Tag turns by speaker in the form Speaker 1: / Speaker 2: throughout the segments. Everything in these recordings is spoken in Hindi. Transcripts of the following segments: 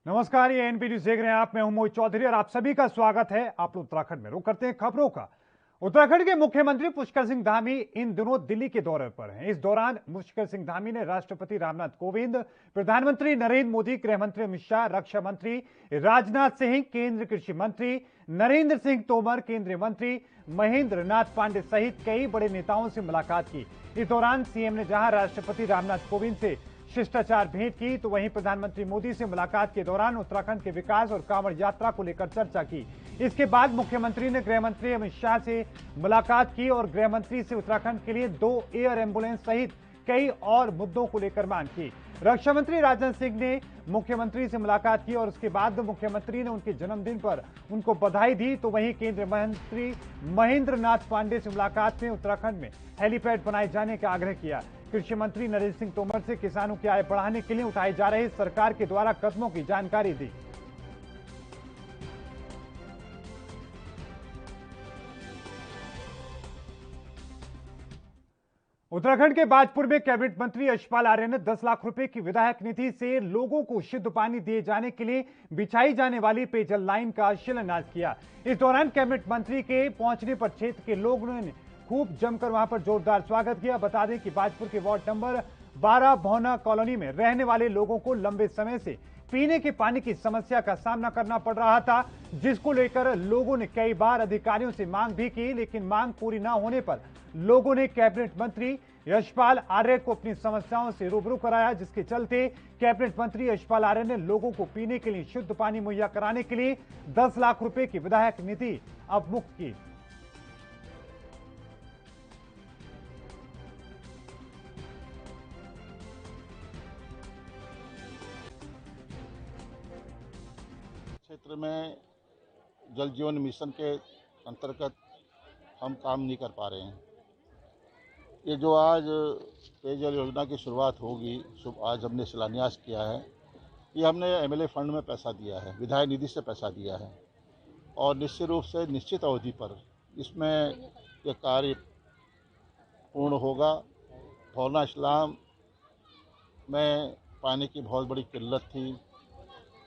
Speaker 1: नमस्कार, ये एनपी न्यूज देख रहे हैं आप। मैं हूं मोहित चौधरी और आप सभी का स्वागत है। आप लोग उत्तराखंड में रुक करते हैं खबरों का। उत्तराखंड के मुख्यमंत्री पुष्कर सिंह धामी इन दिनों दिल्ली के दौरे पर हैं। इस दौरान पुष्कर सिंह धामी ने राष्ट्रपति रामनाथ कोविंद, प्रधानमंत्री नरेंद्र मोदी, गृह मंत्री अमित शाह, रक्षा मंत्री राजनाथ सिंह, केंद्रीय कृषि मंत्री नरेंद्र सिंह तोमर, केंद्रीय मंत्री महेंद्र नाथ पांडे सहित कई बड़े नेताओं से मुलाकात की। इस दौरान सीएम ने जहां राष्ट्रपति रामनाथ कोविंद से शिष्टाचार भेंट की, तो वहीं प्रधानमंत्री मोदी से मुलाकात के दौरान उत्तराखंड के विकास और कांवड़ यात्रा को लेकर चर्चा की। इसके बाद मुख्यमंत्री ने गृह मंत्री अमित शाह से मुलाकात की और गृह मंत्री से उत्तराखंड के लिए 2 एयर एम्बुलेंस सहित कई और मुद्दों को लेकर मांग की। रक्षा मंत्री राजनाथ सिंह ने मुख्यमंत्री से मुलाकात की और उसके बाद मुख्यमंत्री ने उनके जन्मदिन पर उनको बधाई दी। तो वहीं केंद्रीय मंत्री महेंद्र नाथ पांडे से मुलाकात में उत्तराखंड में हेलीपैड बनाए जाने का आग्रह किया। कृषि मंत्री नरेंद्र सिंह तोमर से किसानों की आय बढ़ाने के लिए उठाए जा रहे सरकार के द्वारा कदमों की जानकारी दी। उत्तराखंड के बाजपुर में कैबिनेट मंत्री यशपाल आर्य ने 10 लाख रुपए की विधायक निधि से लोगों को शुद्ध पानी दिए जाने के लिए बिछाई जाने वाली पेयजल लाइन का शिलान्यास किया। इस दौरान कैबिनेट मंत्री के पहुंचने पर क्षेत्र के लोगों ने खूब जमकर वहां पर जोरदार स्वागत किया। बता दें कि बाजपुर के वार्ड नंबर 12 भौना कॉलोनी में रहने वाले लोगों को लंबे समय से पीने के पानी की समस्या का सामना करना पड़ रहा था, जिसको लेकर लोगों ने कई बार अधिकारियों से मांग भी की, लेकिन मांग पूरी न होने पर लोगों ने कैबिनेट मंत्री यशपाल आर्य को अपनी समस्याओं से रूबरू कराया, जिसके चलते कैबिनेट मंत्री यशपाल आर्य ने लोगों को पीने के लिए शुद्ध पानी मुहैया कराने के लिए 10 लाख रुपए की विधायक निधि अवमुक्त की।
Speaker 2: क्षेत्र में जल जीवन मिशन के अंतर्गत हम काम नहीं कर पा रहे हैं। ये जो आज पेयजल योजना की शुरुआत होगी, आज हमने शिलान्यास किया है। ये हमने एमएलए फंड में पैसा दिया है, विधायक निधि से पैसा दिया है और निश्चित रूप से निश्चित अवधि पर इसमें ये कार्य पूर्ण होगा। भौना इस्लाम में पानी की बहुत बड़ी किल्लत थी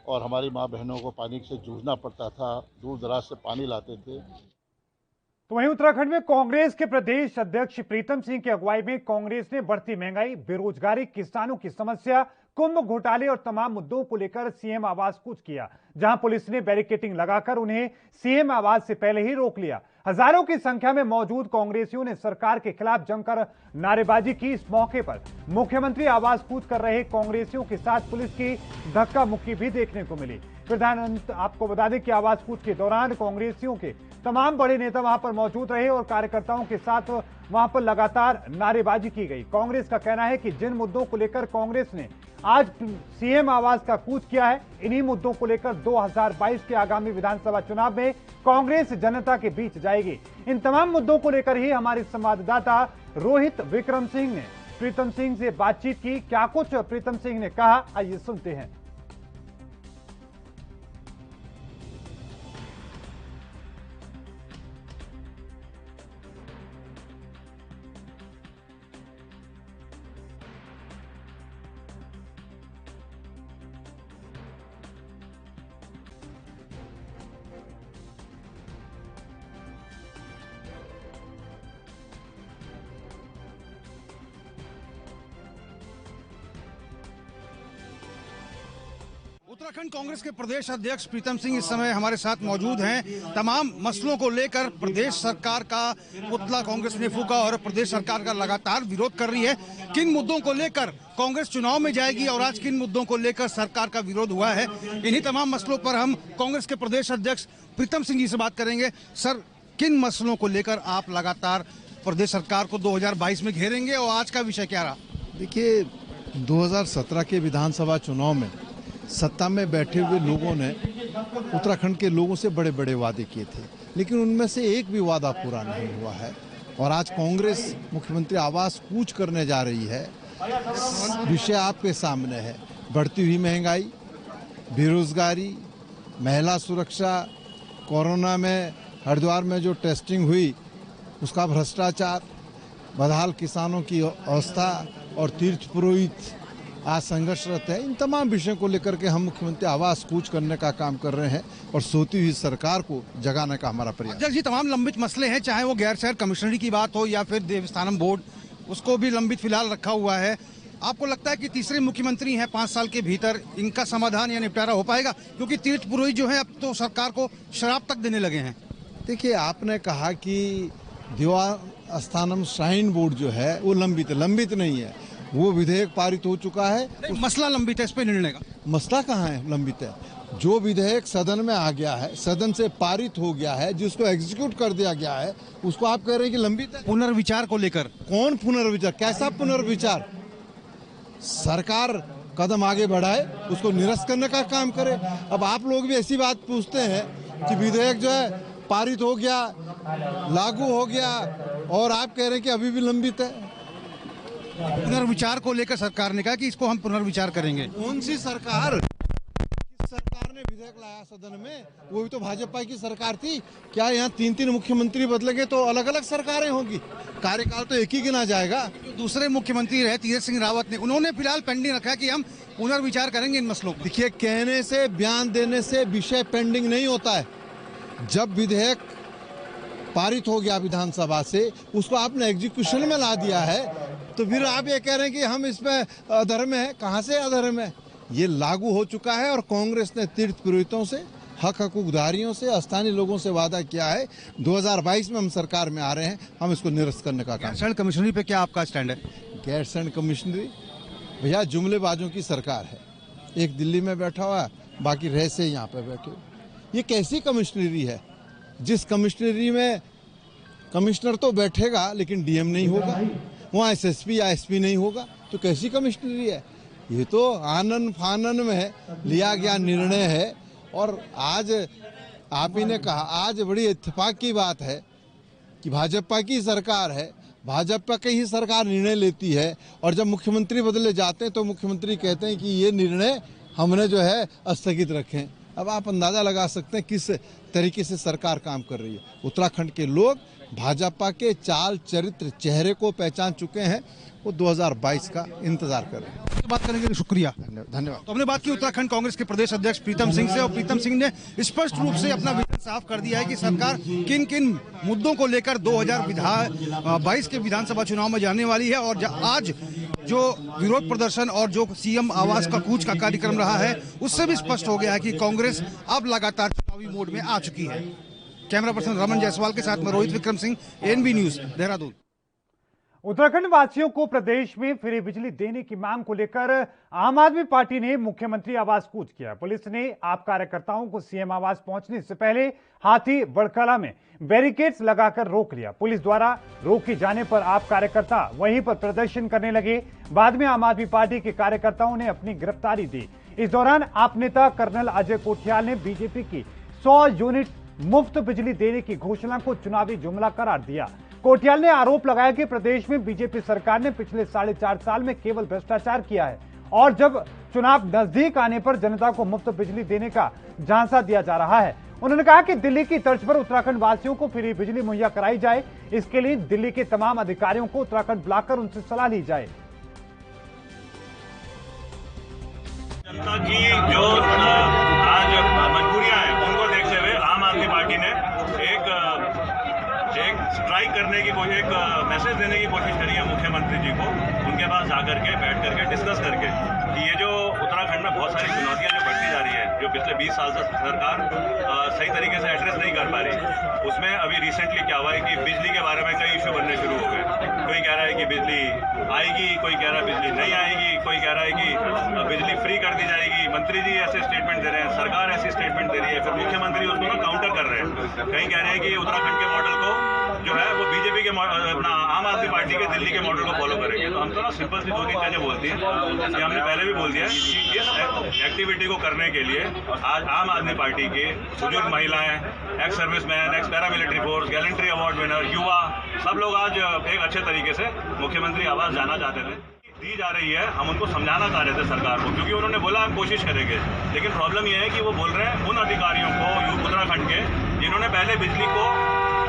Speaker 2: और हमारी माँ बहनों को पानी से जूझना पड़ता था, दूर दराज से पानी लाते थे।
Speaker 1: तो वहीं उत्तराखंड में कांग्रेस के प्रदेश अध्यक्ष प्रीतम सिंह की अगुवाई में कांग्रेस ने बढ़ती महंगाई, बेरोजगारी, किसानों की समस्या, कुंभ घोटाले और तमाम मुद्दों को लेकर सीएम आवास कूच किया, जहां पुलिस ने बैरिकेडिंग लगाकर उन्हें सीएम आवास से पहले ही रोक लिया। हजारों की संख्या में मौजूद कांग्रेसियों ने सरकार के खिलाफ जमकर नारेबाजी की। इस मौके पर मुख्यमंत्री आवास कूच कर रहे कांग्रेसियों के साथ पुलिस की धक्का मुक्की भी देखने को मिली। आपको बता दें कि आवास कूच के दौरान कांग्रेसियों के तमाम बड़े नेता वहां पर मौजूद रहे और कार्यकर्ताओं के साथ वहां पर लगातार नारेबाजी की गई। कांग्रेस का कहना है कि जिन मुद्दों को लेकर कांग्रेस ने आज सीएम आवास का कूच किया है, इन्हीं मुद्दों को लेकर 2022 के आगामी विधानसभा चुनाव में कांग्रेस जनता के बीच जाएगी। इन तमाम मुद्दों को लेकर ही हमारे संवाददाता रोहित विक्रम सिंह ने प्रीतम सिंह से बातचीत की। क्या कुछ प्रीतम सिंह ने कहा, आइए सुनते हैं।
Speaker 3: उत्तराखंड कांग्रेस के प्रदेश अध्यक्ष प्रीतम सिंह इस समय हमारे साथ मौजूद हैं। तमाम मसलों को लेकर प्रदेश सरकार का पुतला कांग्रेस ने फूंका और प्रदेश सरकार का लगातार विरोध कर रही है। किन मुद्दों को लेकर कांग्रेस चुनाव में जाएगी और आज किन मुद्दों को लेकर सरकार का विरोध हुआ है, इन्हीं तमाम मसलों पर हम कांग्रेस के प्रदेश अध्यक्ष प्रीतम सिंह जी से बात करेंगे। सर, किन मसलों को लेकर आप लगातार प्रदेश सरकार को 2022 में घेरेंगे और आज का विषय क्या रहा?
Speaker 4: देखिए, 2017 के विधानसभा चुनाव में सत्ता में बैठे हुए लोगों ने उत्तराखंड के लोगों से बड़े बड़े वादे किए थे, लेकिन उनमें से एक भी वादा पूरा नहीं हुआ है। और आज कांग्रेस मुख्यमंत्री आवास कूच करने जा रही है। विषय आपके सामने है, बढ़ती हुई महंगाई, बेरोजगारी, महिला सुरक्षा, कोरोना में हरिद्वार में जो टेस्टिंग हुई उसका भ्रष्टाचार, बदहाल किसानों की अवस्था और तीर्थ पुरोहित आज संघर्षरत है। इन तमाम विषयों को लेकर के हम मुख्यमंत्री आवास कूच करने का काम कर रहे हैं और सोती हुई सरकार को जगाने का हमारा प्रयास।
Speaker 3: अध्यक्ष जी, तमाम लंबित मसले हैं, चाहे वो गैर शहर कमिश्नरी की बात हो या फिर देवस्थानम बोर्ड, उसको भी लंबित फिलहाल रखा हुआ है। आपको लगता है कि तीसरे मुख्यमंत्री हैं 5 साल के भीतर इनका समाधान या निपटारा हो पाएगा? क्योंकि तीर्थ पुरोहित जो है अब तो सरकार को शराब तक देने लगे हैं।
Speaker 4: देखिए, आपने कहा कि देवस्थानम श्राइन बोर्ड जो है वो लंबित नहीं है, वो विधेयक पारित हो चुका है।
Speaker 3: मसला लंबित है, इस पे निर्णय का
Speaker 4: मसला कहाँ है लंबित है? जो विधेयक सदन में आ गया है, सदन से पारित हो गया है, जिसको एग्जीक्यूट कर दिया गया है, उसको आप कह रहे हैं कि लंबित है।
Speaker 3: पुनर्विचार को लेकर
Speaker 4: कौन पुनर्विचार? कैसा पुनर्विचार? सरकार कदम आगे बढ़ाए, उसको निरस्त करने का काम करे। अब आप लोग भी ऐसी बात पूछते हैं कि विधेयक जो है पारित हो गया, लागू हो गया, और आप कह रहे हैं कि अभी भी लंबित है।
Speaker 3: पुनर्विचार को लेकर सरकार ने कहा कि इसको हम पुनर्विचार करेंगे।
Speaker 4: कौन सी सरकार? किस सरकार ने विधेयक लाया सदन में? वो भी तो भाजपा की सरकार थी। क्या यहाँ 3-3 मुख्यमंत्री बदलेंगे तो अलग अलग सरकारें होंगी? कार्यकाल तो एक ही गिना जाएगा।
Speaker 3: जो दूसरे मुख्यमंत्री रहे तीरथ सिंह रावत ने, उन्होंने फिलहाल पेंडिंग रखा कि हम पुनर्विचार करेंगे इन मसलों को।
Speaker 4: देखिए, कहने से, बयान देने से विषय पेंडिंग नहीं होता है। जब विधेयक पारित हो गया विधानसभा से, उसको आपने एग्जीक्यूशन में ला दिया है, तो फिर आप ये कह रहे हैं कि हम इसमें अधर्म है। कहाँ से अधर्म है? ये लागू हो चुका है और कांग्रेस ने तीर्थ पुरोहितों से, हकूकदारियों से, स्थानीय लोगों से वादा किया है 2022 में हम सरकार में आ रहे हैं, हम इसको निरस्त करने का काम।
Speaker 3: गैरसैंण कमिश्नरी पे क्या आपका स्टैंड है?
Speaker 4: गैरसैंण कमिश्नरी भैया जुमलेबाजों की सरकार है। एक दिल्ली में बैठा हुआ है, बाकी रह से यहाँ पे बैठे। ये कैसी कमिश्नरी है? जिस कमिश्नरी में कमिश्नर तो बैठेगा लेकिन डीएम नहीं होगा, वहाँ एसएसपी या एसपी नहीं होगा, तो कैसी कमिश्नरी है? ये तो आनन फानन में लिया गया निर्णय है। और आज आप ही ने कहा, आज बड़ी इत्तेफाक की बात है कि भाजपा की सरकार है, भाजपा की ही सरकार निर्णय लेती है, और जब मुख्यमंत्री बदले जाते हैं तो मुख्यमंत्री कहते हैं कि ये निर्णय हमने जो है स्थगित रखें। अब आप अंदाजा लगा सकते हैं किस तरीके से सरकार काम कर रही है। उत्तराखंड के लोग भाजपा के चाल, चरित्र, चेहरे को पहचान चुके हैं। वो 2022 का इंतजार कर रहे हैं।
Speaker 3: बात करने के लिए शुक्रिया,
Speaker 4: धन्यवाद।
Speaker 3: तो हमने बात की उत्तराखंड कांग्रेस के प्रदेश अध्यक्ष प्रीतम सिंह से, और प्रीतम सिंह ने स्पष्ट रूप से अपना विजन साफ कर दिया है कि सरकार किन किन मुद्दों को लेकर 2022 के विधानसभा चुनाव में जाने वाली है। और आज जो विरोध प्रदर्शन और जो सीएम आवास का कूच का कार्यक्रम रहा है, उससे भी स्पष्ट हो गया है कि कांग्रेस अब लगातार चुनावी मोड में आ चुकी है। कैमरा पर्सन रमन जायसवाल के साथ में रोहित विक्रम सिंह, एनबी न्यूज, देहरादून।
Speaker 1: उत्तराखंड वासियों को प्रदेश में फ्री बिजली देने की मांग को लेकर आम आदमी पार्टी ने मुख्यमंत्री आवास कूच किया। पुलिस ने आप कार्यकर्ताओं को सीएम आवास पहुंचने से पहले हाथी बड़कला में बैरिकेड्स लगाकर रोक लिया। पुलिस द्वारा रोके जाने पर आप कार्यकर्ता वहीं पर प्रदर्शन करने लगे। बाद में आम आदमी पार्टी के कार्यकर्ताओं ने अपनी गिरफ्तारी दी। इस दौरान आप नेता कर्नल अजय कोठियाल ने बीजेपी की 100 यूनिट मुफ्त बिजली देने की घोषणा को चुनावी जुमला करार दिया। कोठियाल ने आरोप लगाया कि प्रदेश में बीजेपी सरकार ने पिछले 4.5 साल में केवल भ्रष्टाचार किया है और जब चुनाव नजदीक आने पर जनता को मुफ्त बिजली देने का झांसा दिया जा रहा है। उन्होंने कहा कि दिल्ली की तर्ज पर उत्तराखंड वासियों को फ्री बिजली मुहैया कराई जाए। इसके लिए दिल्ली के तमाम अधिकारियों को उत्तराखंड बुलाकर उनसे सलाह ली जाए।
Speaker 5: जनता की जो आज मजबूरियां हैं उनको देखते हुए आम आदमी पार्टी ने एक स्ट्राइक करने की कोशिश, एक मैसेज देने की कोशिश करी है मुख्यमंत्री जी को, उनके पास जाकर के बैठ करके डिस्कस करके कि ये जो उत्तराखंड में बहुत सारी चुनौतियां जो बढ़ती जा रही है, जो पिछले 20 साल से सरकार सही तरीके से एड्रेस नहीं कर पा रही, उसमें अभी रिसेंटली क्या हुआ है कि बिजली के बारे में कई इशू बनने शुरू हो गए। कोई कह रहा है कि बिजली आएगी, कोई कह रहा है बिजली नहीं आएगी, कोई कह रहा है कि बिजली फ्री कर दी जाएगी। मंत्री जी ऐसे स्टेटमेंट दे रहे हैं, सरकार ऐसी स्टेटमेंट दे रही है, फिर मुख्यमंत्री उसको ना काउंटर कर रहे हैं। कहीं कह रहे हैं कि उत्तराखंड के मॉडल को जो है वो बीजेपी के अपना आम आदमी पार्टी के दिल्ली के मॉडल को फॉलो करेंगे। तो हम तो ना सिंपल सी 2-3 चीजें बोलती हैं कि हमने पहले भी बोल दिया कि इस एक्टिविटी को करने के लिए आज आम आदमी पार्टी के बुजुर्ग महिलाएं, ex serviceman, x paramilitary force, gallantry award winner, युवा, सब लोग आज एक अच्छे तरीके से मुख्यमंत्री आवास जाना चाहते थे। दी जा रही है, हम उनको समझाना चाह रहे थे सरकार को, क्योंकि उन्होंने बोला हम कोशिश करेंगे, लेकिन प्रॉब्लम यह है कि वो बोल रहे हैं उन अधिकारियों को उत्तराखंड के जिन्होंने पहले बिजली को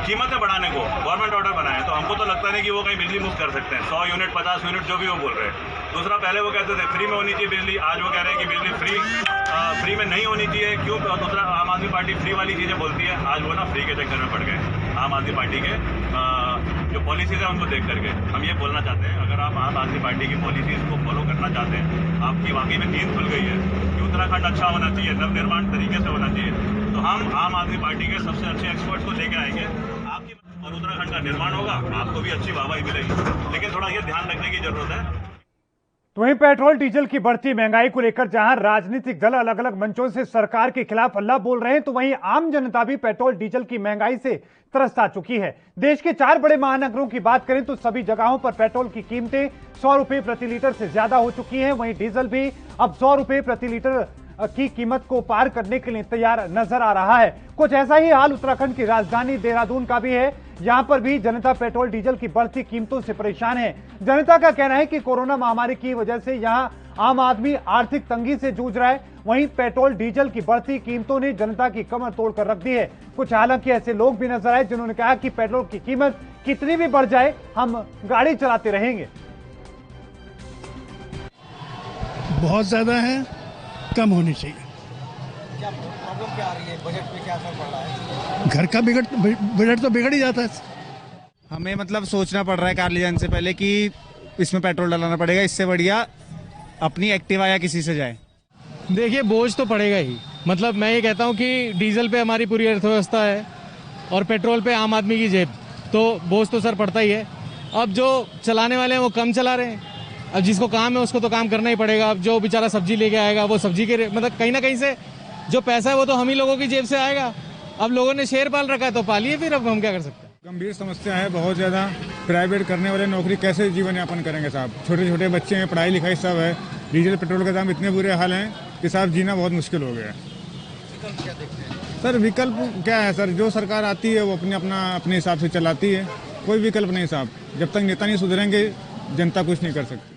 Speaker 5: कीमतें बढ़ाने को गवर्नमेंट ऑर्डर बनाए, तो हमको तो लगता नहीं कि वो कहीं बिजली मुफ्त कर सकते हैं। 100 यूनिट 50 यूनिट जो भी वो बोल रहे हैं। दूसरा, पहले वो कहते थे फ्री में होनी चाहिए बिजली, आज वो कह रहे हैं कि बिजली फ्री में नहीं होनी चाहिए। क्यों? दूसरा, आम आदमी पार्टी फ्री वाली चीज़ें बोलती है, आज वो ना फ्री के चक्कर में पड़ गए। आम आदमी पार्टी के जो पॉलिसीज़ है उनको देख करके हम ये बोलना चाहते हैं, अगर आप आम आदमी पार्टी की पॉलिसीज़ को फॉलो करना चाहते हैं, आपकी वाकई में नींद खुल गई है कि उत्तराखंड अच्छा होना चाहिए, नवनिर्माण तरीके से होना चाहिए, तो हम आम आदमी पार्टी के सबसे अच्छे एक्सपर्ट्स को लेकर आएंगे आपकी, और उत्तराखंड का निर्माण होगा, आपको भी अच्छी वाहवाही मिलेगी। लेकिन थोड़ा ये ध्यान रखने की जरूरत है।
Speaker 1: तो वहीं पेट्रोल डीजल की बढ़ती महंगाई को लेकर जहां राजनीतिक दल अलग अलग मंचों से सरकार के खिलाफ हल्ला बोल रहे हैं, तो वहीं आम जनता भी पेट्रोल डीजल की महंगाई से त्रस्त आ चुकी है। देश के 4 बड़े महानगरों की बात करें तो सभी जगहों पर पेट्रोल की कीमतें 100 रुपए प्रति लीटर से ज्यादा हो चुकी है। वहीं डीजल भी अब 100 रुपए प्रति लीटर की कीमत को पार करने के लिए तैयार नजर आ रहा है। कुछ ऐसा ही हाल उत्तराखंड की राजधानी देहरादून का भी है। यहां पर भी जनता पेट्रोल डीजल की बढ़ती कीमतों से परेशान है। जनता का कहना है कि कोरोना महामारी की वजह से यहां आम आदमी आर्थिक तंगी से जूझ रहा है। वहीं पेट्रोल डीजल की बढ़ती कीमतों ने जनता की कमर तोड़कर रख दी है। कुछ हालांकि ऐसे लोग भी नजर आए जिन्होंने कहा कि पेट्रोल की कीमत कितनी भी बढ़ जाए, हम गाड़ी चलाते रहेंगे।
Speaker 6: बहुत ज्यादा है, कम होनी चाहिए।
Speaker 7: क्या प्रॉब्लम क्या आ रही है? बजट में क्या असर पड़ रहा है?
Speaker 6: घर का बजट तो बिगड़ ही जाता है।
Speaker 8: हमें मतलब सोचना पड़ रहा है कार ले जाने से पहले कि इसमें पेट्रोल डलाना पड़ेगा, इससे बढ़िया अपनी एक्टिवा या किसी से जाए।
Speaker 9: देखिए, बोझ तो पड़ेगा ही। मतलब मैं ये कहता हूँ कि डीजल पे हमारी पूरी अर्थव्यवस्था है और पेट्रोल पे आम आदमी की जेब, तो बोझ तो सर पड़ता ही है। अब जो चलाने वाले हैं वो कम चला रहे हैं, अब जिसको काम है उसको तो काम करना ही पड़ेगा। अब जो बेचारा सब्जी लेके आएगा वो सब्जी के मतलब कहीं ना कहीं से जो पैसा है वो तो हम ही लोगों की जेब से आएगा। अब लोगों ने शेर पाल रखा है तो पालिए, फिर अब हम क्या कर सकते हैं।
Speaker 10: गंभीर समस्या है बहुत ज़्यादा। प्राइवेट करने वाले नौकरी कैसे जीवन यापन करेंगे साहब? छोटे छोटे बच्चे हैं, पढ़ाई लिखाई सब है। डीजल पेट्रोल के दाम इतने बुरे हाल हैं कि साहब जीना बहुत मुश्किल हो गया है। सर विकल्प क्या है सर? जो सरकार आती है वो अपने हिसाब से चलाती है, कोई विकल्प नहीं साहब। जब तक नेता नहीं सुधरेंगे जनता कुछ नहीं कर सकती।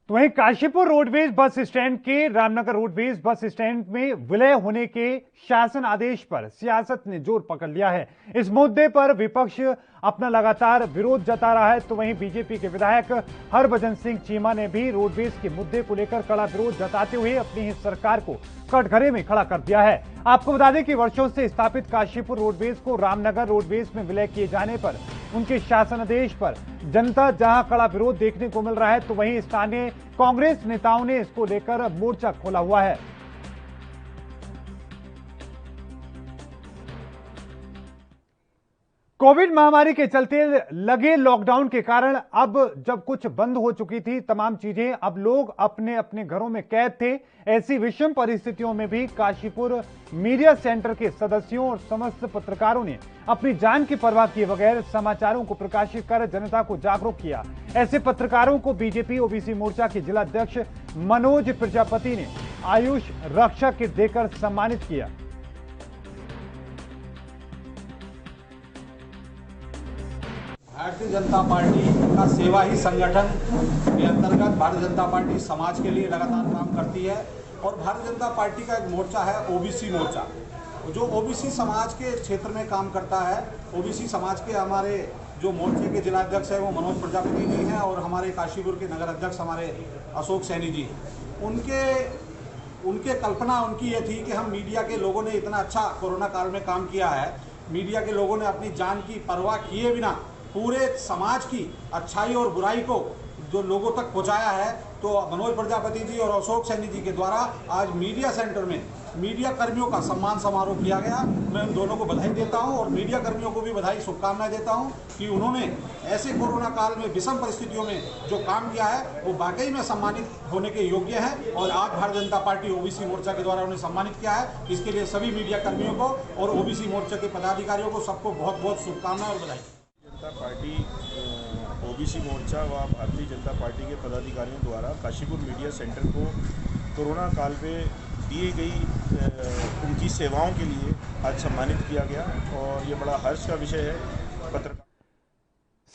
Speaker 1: तो वहीं काशीपुर रोडवेज बस स्टैंड के रामनगर रोडवेज बस स्टैंड में विलय होने के शासन आदेश पर सियासत ने जोर पकड़ लिया है। इस मुद्दे पर विपक्ष अपना लगातार विरोध जता रहा है। तो वहीं बीजेपी के विधायक हरभजन सिंह चीमा ने भी रोडवेज के मुद्दे को लेकर कड़ा विरोध जताते हुए अपनी ही सरकार को कटघरे में खड़ा कर दिया है। आपको बता दें कि वर्षों से स्थापित काशीपुर रोडवेज को रामनगर रोडवेज में विलय किए जाने पर उनके शासनादेश पर जनता जहां कड़ा विरोध देखने को मिल रहा है, तो वहीं स्थानीय कांग्रेस नेताओं ने इसको लेकर मोर्चा खोला हुआ है। कोविड महामारी के चलते लगे लॉकडाउन के कारण अब जब कुछ बंद हो चुकी थी तमाम चीजें, अब लोग अपने अपने घरों में कैद थे। ऐसी विषम परिस्थितियों में भी काशीपुर मीडिया सेंटर के सदस्यों और समस्त पत्रकारों ने अपनी जान की परवाह किए बगैर समाचारों को प्रकाशित कर जनता को जागरूक किया। ऐसे पत्रकारों को बीजेपी ओबीसी मोर्चा के जिला अध्यक्ष मनोज प्रजापति ने आयुष रक्षा किट देकर सम्मानित किया।
Speaker 7: भारतीय जनता पार्टी का सेवा ही संगठन के अंतर्गत भारतीय जनता पार्टी समाज के लिए लगातार काम करती है और भारतीय जनता पार्टी का एक मोर्चा है ओबीसी मोर्चा, जो ओबीसी समाज के क्षेत्र में काम करता है। ओबीसी समाज के हमारे जो मोर्चे के जिला अध्यक्ष है वो मनोज प्रजापति जी हैं और हमारे काशीपुर के नगर अध्यक्ष हमारे अशोक सैनी जी। उनके कल्पना उनकी ये थी कि हम मीडिया के लोगों ने इतना अच्छा कोरोना काल में काम किया है, मीडिया के लोगों ने अपनी जान की परवाह किए बिना पूरे समाज की अच्छाई और बुराई को जो लोगों तक पहुंचाया है। तो मनोज प्रजापति जी और अशोक सैनी जी के द्वारा आज मीडिया सेंटर में मीडिया कर्मियों का सम्मान समारोह किया गया। मैं उन दोनों को बधाई देता हूं और मीडिया कर्मियों को भी बधाई शुभकामनाएं देता हूं कि उन्होंने ऐसे कोरोना काल में विषम परिस्थितियों में जो काम किया है वो वाकई में सम्मानित होने के योग्य है। और आज भारतीय जनता पार्टी ओबीसी मोर्चा के द्वारा उन्हें सम्मानित किया है। इसके लिए सभी मीडिया कर्मियों को और ओबीसी मोर्चा के पदाधिकारियों को सबको बहुत बहुत शुभकामनाएं और बधाई।
Speaker 11: जनता पार्टी ओबीसी मोर्चा व भारतीय जनता पार्टी के पदाधिकारियों द्वारा काशीपुर मीडिया सेंटर को कोरोना काल में दी गई उनकी सेवाओं के लिए आज सम्मानित किया गया और ये बड़ा हर्ष का विषय है।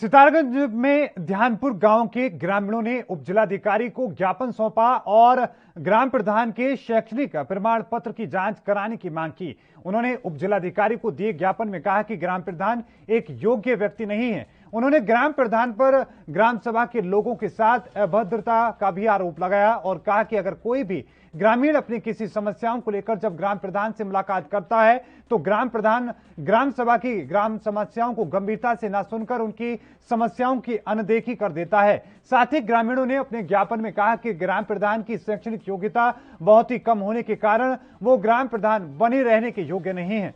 Speaker 1: सितारगंज में ध्यानपुर गांव के ग्रामीणों ने उपजिलाधिकारी को ज्ञापन सौंपा और ग्राम प्रधान के शैक्षणिक प्रमाण पत्र की जांच कराने की मांग की। उन्होंने उपजिलाधिकारी को दिए ज्ञापन में कहा कि ग्राम प्रधान एक योग्य व्यक्ति नहीं है। उन्होंने ग्राम प्रधान पर ग्राम सभा के लोगों के साथ अभद्रता का भी आरोप लगाया और कहा कि अगर कोई भी ग्रामीण अपनी किसी समस्याओं को लेकर जब ग्राम प्रधान से मुलाकात करता है तो ग्राम प्रधान ग्राम सभा की ग्राम समस्याओं को गंभीरता से न सुनकर उनकी समस्याओं की अनदेखी कर देता है। साथ ही ग्रामीणों ने अपने ज्ञापन में कहा कि ग्राम प्रधान की शैक्षणिक योग्यता बहुत ही कम होने के कारण वो ग्राम प्रधान बने रहने के योग्य नहीं है।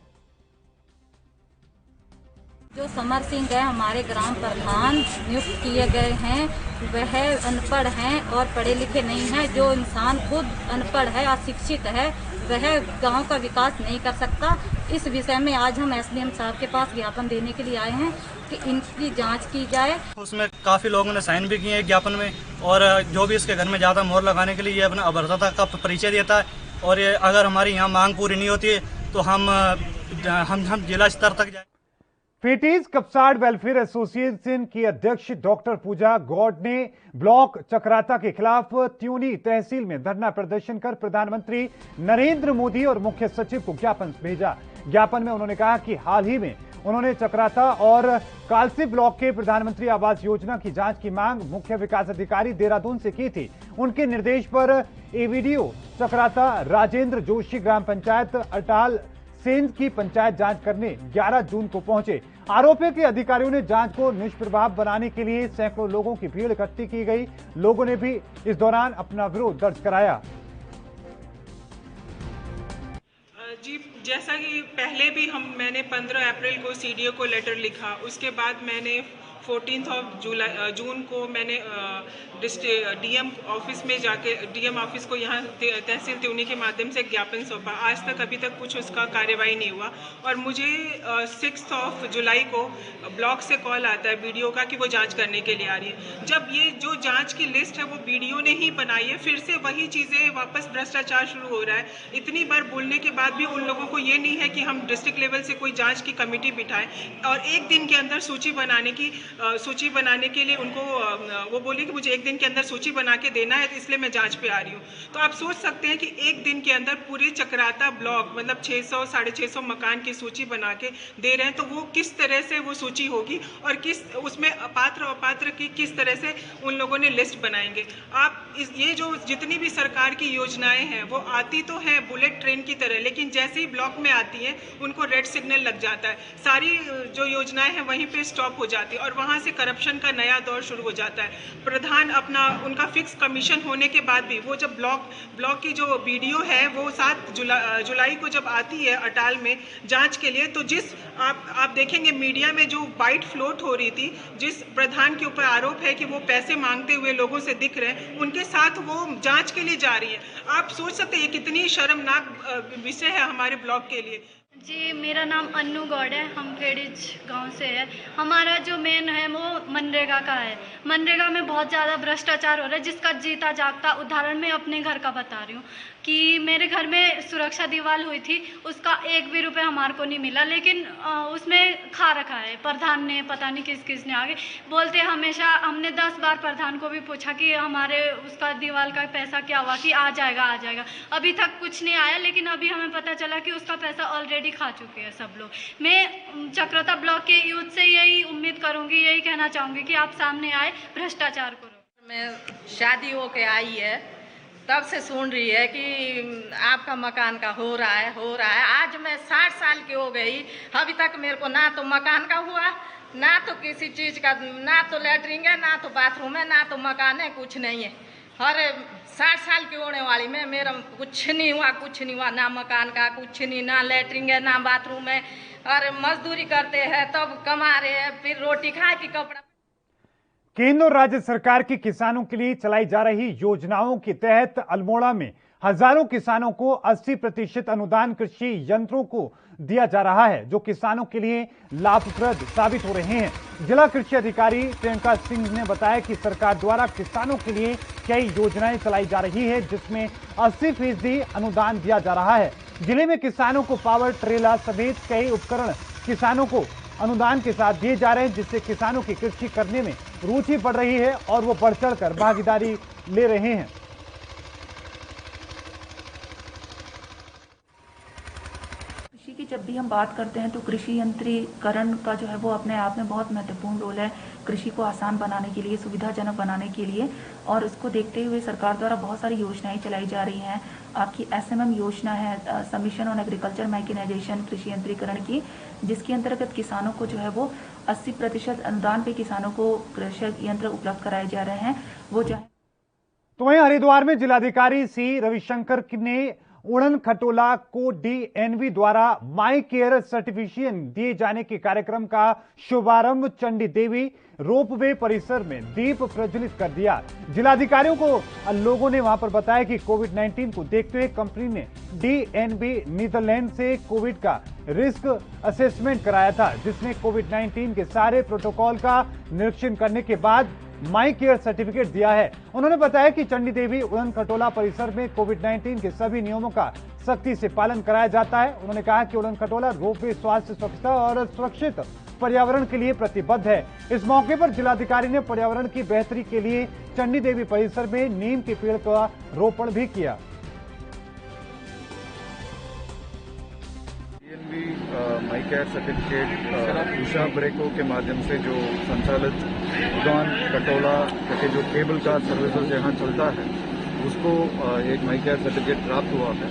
Speaker 12: जो समर सिंह है हमारे ग्राम प्रधान नियुक्त किए गए हैं, वह अनपढ़ हैं और पढ़े लिखे नहीं हैं। जो इंसान खुद अनपढ़ है, अशिक्षित है, वह गांव का विकास नहीं कर सकता। इस विषय में आज हम एसडीएम साहब के पास ज्ञापन देने के लिए आए हैं कि इनकी जांच की जाए।
Speaker 13: उसमें काफ़ी लोगों ने साइन भी किए हैं ज्ञापन में, और जो भी इसके घर में ज़्यादा मोहर लगाने के लिए ये अपना अभद्रता का परिचय देता है। और ये अगर हमारी यहाँ मांग पूरी नहीं होती है तो हम जिला स्तर तक जाए।
Speaker 1: फेटीज कपसाड़ वेलफेयर एसोसिएशन की अध्यक्ष डॉक्टर पूजा गौड़ ने ब्लॉक चक्राता के खिलाफ त्यूनी तहसील में धरना प्रदर्शन कर प्रधानमंत्री नरेंद्र मोदी और मुख्य सचिव को ज्ञापन भेजा। ज्ञापन में उन्होंने कहा कि हाल ही में उन्होंने चक्राता और कालसी ब्लॉक के प्रधानमंत्री आवास योजना की जांच की मांग मुख्य विकास अधिकारी देहरादून से की थी। उनके निर्देश पर एवीडीओ चक्राता राजेंद्र जोशी ग्राम पंचायत अटाल सेंध की पंचायत जांच करने 11 जून को पहुंचे। आरोप है कि अधिकारियों ने जांच को निष्प्रभाव बनाने के लिए सैकड़ों लोगों की भीड़ इकट्ठी की गई। लोगों ने भी इस दौरान अपना विरोध दर्ज कराया।
Speaker 14: जी, जैसा कि पहले भी मैंने 15 अप्रैल को सीडीओ को लेटर लिखा, उसके बाद मैंने 14 जून को मैंने डीएम ऑफिस में जाके डीएम ऑफिस को यहाँ तहसील त्यूनी के माध्यम से ज्ञापन सौंपा। आज तक अभी तक कुछ उसका कार्यवाही नहीं हुआ और मुझे 6 जुलाई को ब्लॉक से कॉल आता है बीडीओ का कि वो जांच करने के लिए आ रही है। जब ये जो जांच की लिस्ट है वो बीडीओ ने ही बनाई है, फिर से वही चीज़ें वापस भ्रष्टाचार शुरू हो रहा है। इतनी बार बोलने के बाद भी उन लोगों को ये नहीं है कि हम डिस्ट्रिक्ट लेवल से कोई जाँच की कमेटी बिठाएं और एक दिन के अंदर सूची बनाने के लिए उनको वो बोली कि मुझे एक दिन के अंदर सूची बना के देना है, इसलिए मैं जांच पे आ रही हूँ। तो आप सोच सकते हैं कि एक दिन के अंदर पूरे चक्राता ब्लॉक मतलब 600 650 मकान की सूची बना के दे रहे हैं, तो वो किस तरह से वो सूची होगी और किस उसमें अपात्र अपात्र की किस तरह से उन लोगों ने लिस्ट बनाएंगे। आप ये जो जितनी भी सरकार की योजनाएं हैं वो आती तो हैं बुलेट ट्रेन की तरह, लेकिन जैसे ही ब्लॉक में आती हैं उनको रेड सिग्नल लग जाता है। सारी जो योजनाएं हैं वहीं पे स्टॉप हो जाती है और वहाँ से करप्शन का नया दौर शुरू हो जाता है। प्रधान अपना उनका फिक्स कमीशन होने के बाद भी वो जब ब्लॉक की जो बीडीओ है वो 7 जुलाई को जब आती है अटाल में जांच के लिए, तो जिस आप देखेंगे मीडिया में जो बाइट फ्लोट हो रही थी, जिस प्रधान के ऊपर आरोप है कि वो पैसे मांगते हुए लोगों से दिख रहे हैं, उनके साथ वो जांच के लिए जा रही है। आप सोच सकते हैं ये कितनी शर्मनाक विषय है हमारे ब्लॉक के लिए।
Speaker 15: जी, मेरा नाम अन्नू गौड़ है, हम फेड़िज गांव से है। हमारा जो मेन है वो मनरेगा का है। मनरेगा में बहुत ज़्यादा भ्रष्टाचार हो रहा है, जिसका जीता जागता उदाहरण मैं अपने घर का बता रही हूँ कि मेरे घर में सुरक्षा दीवार हुई थी, उसका 1 भी रुपये हमारे को नहीं मिला, लेकिन उसमें खा रखा है प्रधान ने, पता नहीं किस ने आगे बोलते हमेशा। हमने 10 बार प्रधान को भी पूछा कि हमारे उसका दीवार का पैसा क्या हुआ, कि आ जाएगा। अभी तक कुछ नहीं आया, लेकिन अभी हमें पता चला कि उसका पैसा ऑलरेडी खा चुके हैं सब लोग। मैं चक्राता ब्लॉक के यूथ से यही उम्मीद करूँगी, यही कहना चाहूँगी कि आप सामने आए, भ्रष्टाचार करो।
Speaker 16: मैं शादी होके आई है तब से सुन रही है कि आपका मकान का हो रहा है। आज मैं 60 साल की हो गई, अभी तक मेरे को ना तो मकान का हुआ, ना तो किसी चीज़ का, ना तो लैट्रिन है, ना तो बाथरूम है, ना तो मकान है, कुछ नहीं है। अरे 60 साल की होने वाली में मेरा कुछ नहीं हुआ, ना मकान का कुछ नहीं, ना लैट्रिन है, ना बाथरूम है। अरे मजदूरी करते हैं तब कमा रहे हैं, फिर रोटी खाए कि कपड़ा।
Speaker 1: केंद्र और राज्य सरकार की किसानों के लिए चलाई जा रही योजनाओं के तहत अल्मोड़ा में हजारों किसानों को 80% अनुदान कृषि यंत्रों को दिया जा रहा है, जो किसानों के लिए लाभप्रद साबित हो रहे हैं। जिला कृषि अधिकारी प्रियंका सिंह ने बताया कि सरकार द्वारा किसानों के लिए कई योजनाएं चलाई जा रही है, जिसमें 80% अनुदान दिया जा रहा है। जिले में किसानों को पावर ट्रेलर समेत कई उपकरण किसानों को अनुदान के साथ दिए जा रहे हैं, जिससे किसानों की कृषि करने में रुचि बढ़ रही है और वो बढ़ चढ़कर भागीदारी ले रहे हैं।
Speaker 17: कृषि की जब भी हम बात करते हैं तो कृषि यंत्रीकरण का जो है वो अपने आप में बहुत महत्वपूर्ण रोल है कृषि को आसान बनाने के लिए, सुविधाजनक बनाने के लिए। और उसको देखते हुए सरकार द्वारा बहुत सारी योजनाएं चलाई जा रही हैं। आपकी SMM योजना है, सबमिशन ऑन एग्रीकल्चर मैकेनाइजेशन, कृषि यंत्रीकरण की, जिसके अंतर्गत किसानों को जो है वो 80% अनुदान पे किसानों को कृषि यंत्र उपलब्ध कराए जा रहे हैं। वो जो है
Speaker 1: तो वहीं हरिद्वार में जिलाधिकारी सी रविशंकर ने उड़न खटोला को DNV द्वारा माई केयर सर्टिफिकेशन दिए जाने के कार्यक्रम का शुभारंभ चंडी देवी रोपवे परिसर में दीप प्रज्वलित कर दिया। जिलाधिकारियों को लोगों ने वहां पर बताया कि कोविड-19 को देखते हुए कंपनी ने DNV नीदरलैंड से कोविड का रिस्क असेसमेंट कराया था, जिसमें कोविड-19 के सारे प्रोटोकॉल का निरीक्षण करने के बाद माई केयर सर्टिफिकेट दिया है। उन्होंने बताया कि चंडी देवी उड़न खटोला परिसर में कोविड-19 के सभी नियमों का सख्ती से पालन कराया जाता है। उन्होंने कहा कि उड़न खटोला रोपवे स्वास्थ्य, स्वच्छता और सुरक्षित पर्यावरण के लिए प्रतिबद्ध है। इस मौके पर जिलाधिकारी ने पर्यावरण की बेहतरी के लिए चंडी देवी परिसर में नीम के पेड़ का रोपण भी किया।
Speaker 18: माई केयर सर्टिफिकेट उषा ब्रेको के माध्यम से जो संचालित उड़न खटोला के जो केबल कार सर्विसेज यहाँ चलता है, उसको एक माई केयर सर्टिफिकेट प्राप्त हुआ है।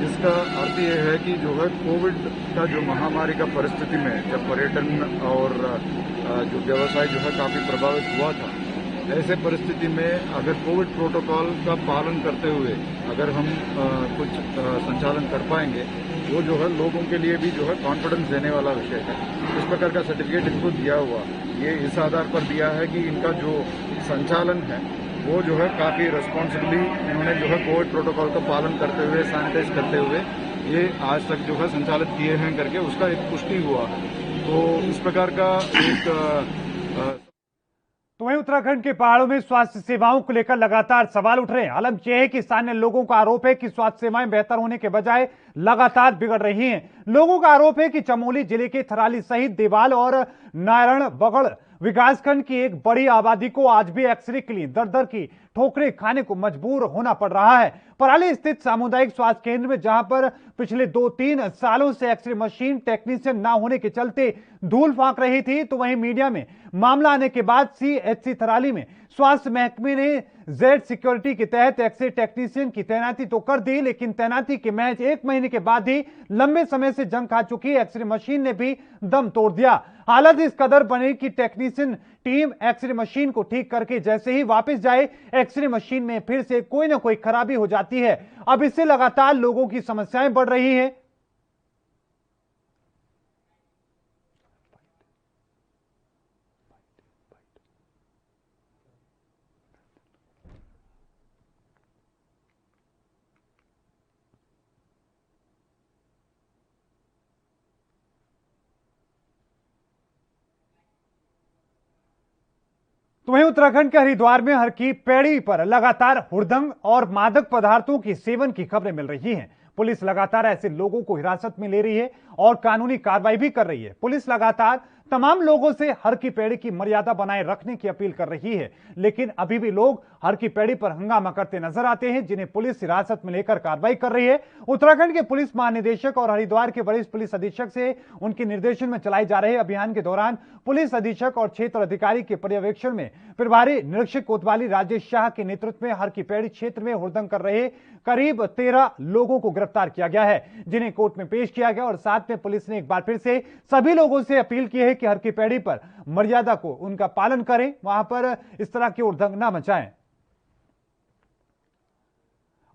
Speaker 18: इसका अर्थ ये है कि जो है कोविड का जो महामारी का परिस्थिति में जब पर्यटन और जो व्यवसाय जो है काफ़ी प्रभावित हुआ था, ऐसे परिस्थिति में अगर कोविड प्रोटोकॉल का पालन करते हुए अगर हम कुछ संचालन कर पाएंगे, वो जो है लोगों के लिए भी जो है कॉन्फिडेंस देने वाला विषय है। इस प्रकार का सर्टिफिकेट इनको दिया हुआ, ये इस आधार पर दिया है कि इनका जो संचालन है वो जो है काफ़ी रिस्पॉन्सिबली इन्होंने जो है कोविड प्रोटोकॉल का पालन करते हुए, सैनिटाइज करते हुए ये आज तक जो है संचालित किए हैं करके उसका एक पुष्टि हुआ है। तो इस प्रकार का एक
Speaker 1: तो वहीं उत्तराखंड के पहाड़ों में स्वास्थ्य सेवाओं को लेकर लगातार सवाल उठ रहे हैं। आलम यह है कि स्थानीय लोगों का आरोप है कि स्वास्थ्य सेवाएं बेहतर होने के बजाय लगातार बिगड़ रही हैं। लोगों का आरोप है कि चमोली जिले के थराली सहित देवाल और नारायण बगड़ विकासखंड की एक बड़ी आबादी को आज भी एक्सरे के लिए दर दर की ठोकरें खाने को मजबूर होना पड़ रहा है। पराली स्थित सामुदायिक स्वास्थ्य केंद्र में जहां पर पिछले 2-3 सालों से एक्सरे मशीन टेक्नीशियन ना होने के चलते धूल फांक रही थी, तो वहीं मीडिया में मामला आने के बाद CHC थराली में स्वास्थ्य महकमे ने जेड सिक्योरिटी के तहत एक्सरे टेक्नीशियन की तैनाती तो कर दी, लेकिन तैनाती के महज 1 महीने के बाद ही लंबे समय से जंग खा चुकी एक्सरे मशीन ने भी दम तोड़ दिया। हालत इस कदर बनी कि टेक्नीशियन टीम एक्सरे मशीन को ठीक करके जैसे ही वापस जाए, एक्सरे मशीन में फिर से कोई ना कोई खराबी हो जाती है। अब इससे लगातार लोगों की समस्याएं बढ़ रही हैं। तो वहीं उत्तराखंड के हरिद्वार में हर की पैड़ी पर लगातार हुड़दंग और मादक पदार्थों की सेवन की खबरें मिल रही हैं। पुलिस लगातार ऐसे लोगों को हिरासत में ले रही है और कानूनी कार्रवाई भी कर रही है। पुलिस लगातार तमाम लोगों से हर की पैड़ी की मर्यादा बनाए रखने की अपील कर रही है, लेकिन अभी भी लोग हर की पैड़ी पर हंगामा करते नजर आते हैं, जिन्हें पुलिस हिरासत में लेकर कार्रवाई कर रही है। उत्तराखंड के पुलिस महानिदेशक और हरिद्वार के वरिष्ठ पुलिस अधीक्षक से उनके निर्देशन में चलाए जा रहे अभियान के दौरान पुलिस अधीक्षक और क्षेत्र अधिकारी के पर्यवेक्षण में प्रभारी निरीक्षक कोतवाली राजेश शाह के नेतृत्व में हर की पैड़ी क्षेत्र में हुड़दंग कर रहे करीब 13 लोगों को गिरफ्तार किया गया है, जिन्हें कोर्ट में पेश किया गया। और साथ में पुलिस ने एक बार फिर से सभी लोगों से अपील की है कि हर की पैड़ी पर मर्यादा को उनका पालन करें, वहां पर इस तरह की हुड़दंग ना मचाएं।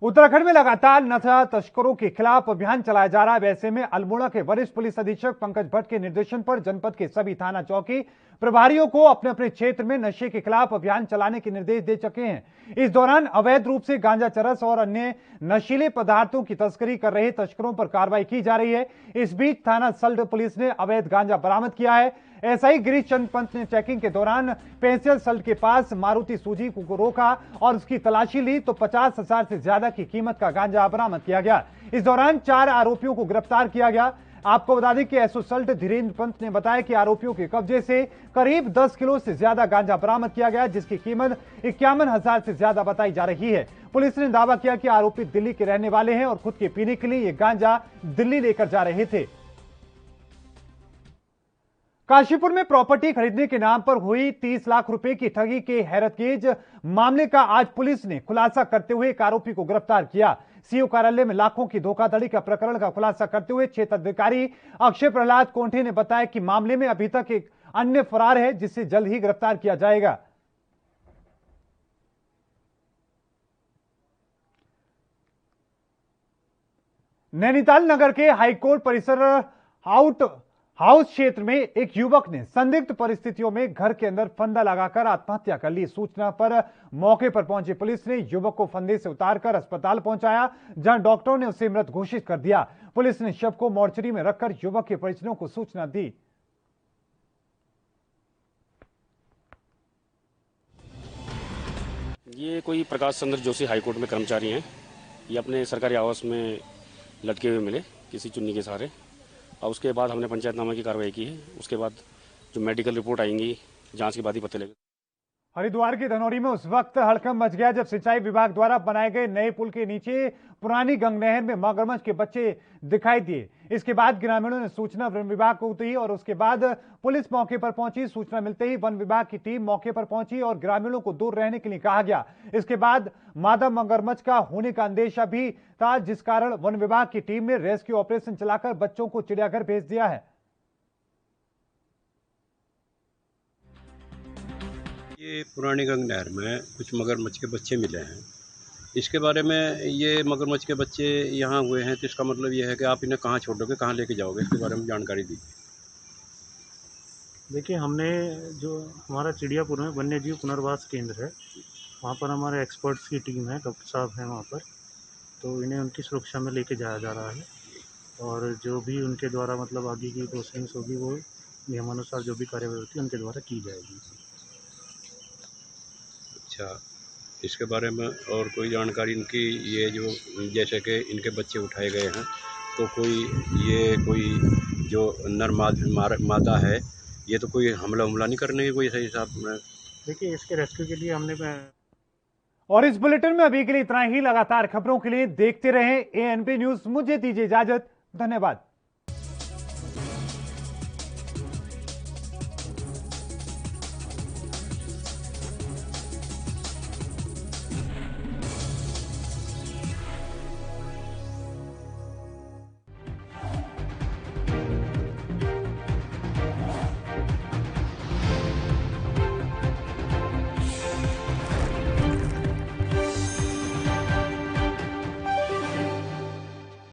Speaker 1: उत्तराखंड में लगातार नशा तस्करों के खिलाफ अभियान चलाया जा रहा है। वैसे में अल्मोड़ा के वरिष्ठ पुलिस अधीक्षक पंकज भट्ट के निर्देशन पर जनपद के सभी थाना चौकी प्रभारियों को अपने अपने क्षेत्र में नशे के खिलाफ अभियान चलाने के निर्देश दे चुके हैं। इस दौरान अवैध रूप से गांजा, चरस और अन्य नशीले पदार्थों की तस्करी कर रहे तस्करों पर कार्रवाई की जा रही है। इस बीच थाना सल्ट पुलिस ने अवैध गांजा बरामद किया है। एसआई गिरीश चंद पंत ने चेकिंग के दौरान पेंसिल सल्ट के पास मारुति सुजुकी को रोका और उसकी तलाशी ली तो 50,000 से ज्यादा की कीमत का गांजा बरामद किया गया। इस दौरान 4 आरोपियों को गिरफ्तार किया गया। आपको बता दें कि एसओ सल्ट धीरेन्द्र पंत ने बताया कि आरोपियों के कब्जे से करीब 10 किलो से ज्यादा गांजा बरामद किया गया, जिसकी कीमत 51,000 से ज्यादा बताई जा रही है। पुलिस ने दावा किया कि आरोपी दिल्ली के रहने वाले हैं और खुद के पीने के लिए ये गांजा दिल्ली लेकर जा रहे थे। काशीपुर में प्रॉपर्टी खरीदने के नाम पर हुई 30 लाख रुपए की ठगी के हैरतगेज मामले का आज पुलिस ने खुलासा करते हुए एक आरोपी को गिरफ्तार किया। सीओ कार्यालय में लाखों की धोखाधड़ी का प्रकरण का खुलासा करते हुए क्षेत्र अधिकारी अक्षय प्रहलाद कोंठे ने बताया कि मामले में अभी तक एक अन्य फरार है, जिसे जल्द ही गिरफ्तार किया जाएगा। नैनीताल नगर के हाईकोर्ट परिसर हाउस क्षेत्र में एक युवक ने संदिग्ध परिस्थितियों में घर के अंदर फंदा लगाकर आत्महत्या कर ली। सूचना पर मौके पर पहुंची पुलिस ने युवक को फंदे से उतारकर अस्पताल पहुंचाया, जहां डॉक्टरों ने उसे मृत घोषित कर दिया। पुलिस ने शव को मोर्चरी में रखकर युवक के परिजनों को सूचना दी।
Speaker 19: ये कोई प्रकाश चंद्र जोशी हाईकोर्ट में कर्मचारी हैं। ये अपने सरकारी आवास में लटके हुए मिले किसी चुन्नी के सहारे, और उसके बाद हमने पंचायतनामा की कार्रवाई की है। उसके बाद जो मेडिकल रिपोर्ट आएंगी, जांच के बाद ही पता लगेगा।
Speaker 1: हरिद्वार की धनौरी में उस वक्त हड़कंप मच गया जब सिंचाई विभाग द्वारा बनाए गए नए पुल के नीचे पुरानी गंग नहर में मगरमच्छ के बच्चे दिखाई दिए। इसके बाद ग्रामीणों ने सूचना वन विभाग को दी और उसके बाद पुलिस मौके पर पहुंची। सूचना मिलते ही वन विभाग की टीम मौके पर पहुंची और ग्रामीणों को दूर रहने के लिए कहा गया। इसके बाद मादा मगरमच्छ का होने का अंदेशा भी था, जिस कारण वन विभाग की टीम ने रेस्क्यू ऑपरेशन चलाकर बच्चों को चिड़ियाघर भेज दिया है।
Speaker 20: ये पुरानी गंग नहर में कुछ मगरमच्छ के बच्चे मिले हैं। इसके बारे में ये मगरमच्छ के बच्चे यहाँ हुए हैं तो इसका मतलब ये है कि आप इन्हें कहाँ छोड़ोगे, कहाँ लेके जाओगे, इसके बारे में जानकारी दी।
Speaker 21: देखिए, हमने जो हमारा चिड़ियापुर में वन्य जीव पुनर्वास केंद्र है, वहाँ पर हमारे एक्सपर्ट्स की टीम है, डॉक्टर साहब हैं वहाँ पर, तो इन्हें उनकी सुरक्षा में लेके जाया जा रहा है और जो भी उनके द्वारा मतलब आगे की प्रोसीडिंग्स होगी वो नियमानुसार जो भी कार्यवाही होती है उनके द्वारा की जाएगी।
Speaker 20: अच्छा, इसके बारे में और कोई जानकारी इनकी, ये जो जैसे कि इनके बच्चे उठाए गए हैं तो कोई जो नर मादा है, ये तो कोई हमला नहीं करने की कोई सही हिसाब में?
Speaker 21: देखिए, इसके रेस्क्यू के लिए हमने
Speaker 1: और इस बुलेटिन में अभी के लिए इतना ही। लगातार खबरों के लिए देखते रहें ANP न्यूज। मुझे दीजिए इजाजत, धन्यवाद।